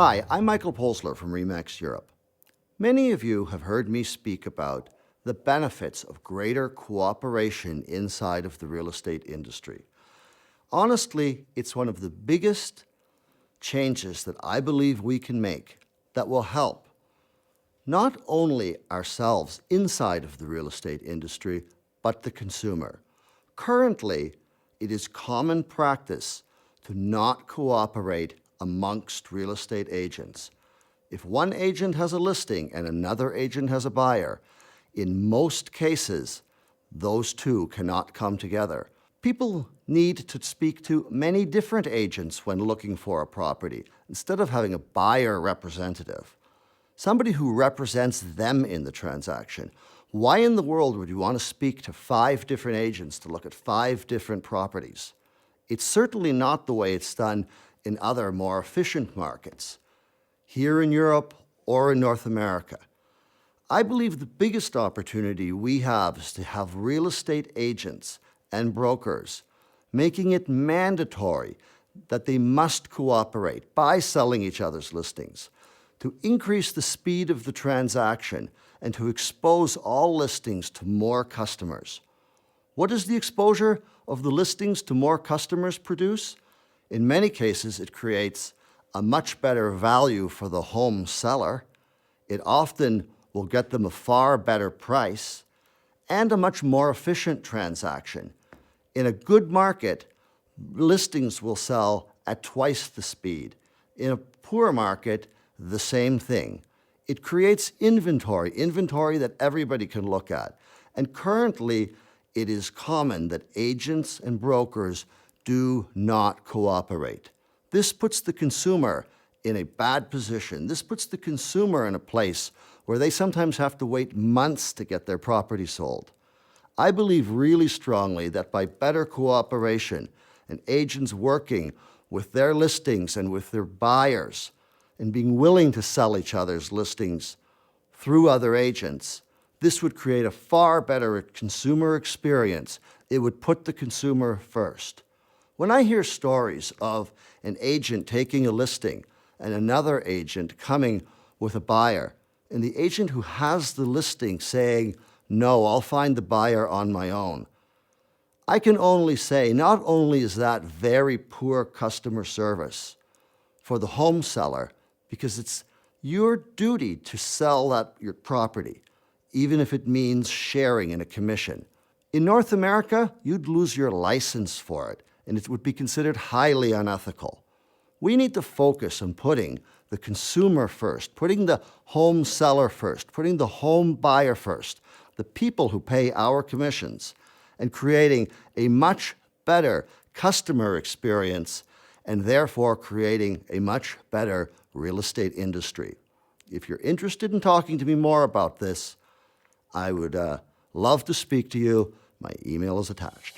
Hi, I'm Michael Polzler from RE/MAX Europe. Many of you have heard me speak about the benefits of greater cooperation inside of the real estate industry. Honestly, it's one of the biggest changes that I believe we can make that will help not only ourselves inside of the real estate industry, but the consumer. Currently, it is common practice to not cooperate amongst real estate agents. If one agent has a listing and another agent has a buyer, in most cases, those two cannot come together. People need to speak to many different agents when looking for a property, instead of having a buyer representative, somebody who represents them in the transaction. Why in the world would you want to speak to 5 different agents to look at 5 different properties? It's certainly not the way it's done in other more efficient markets, here in Europe or in North America. I believe the biggest opportunity we have is to have real estate agents and brokers making it mandatory that they must cooperate by selling each other's listings to increase the speed of the transaction and to expose all listings to more customers. What does the exposure of the listings to more customers produce? In many cases, it creates a much better value for the home seller. It often will get them a far better price and a much more efficient transaction. In a good market, listings will sell at twice the speed. In a poor market, the same thing. It creates inventory that everybody can look at. And currently, it is common that agents and brokers do not cooperate. This puts the consumer in a bad position. This puts the consumer in a place where they sometimes have to wait months to get their property sold. I believe really strongly that by better cooperation and agents working with their listings and with their buyers and being willing to sell each other's listings through other agents, this would create a far better consumer experience. It would put the consumer first. When I hear stories of an agent taking a listing and another agent coming with a buyer, and the agent who has the listing saying, "No, I'll find the buyer on my own," I can only say, not only is that very poor customer service for the home seller, because it's your duty to sell your property, even if it means sharing in a commission. In North America, you'd lose your license for it, and it would be considered highly unethical. We need to focus on putting the consumer first, putting the home seller first, putting the home buyer first, the people who pay our commissions, and creating a much better customer experience and therefore creating a much better real estate industry. If you're interested in talking to me more about this, I would love to speak to you. My email is attached.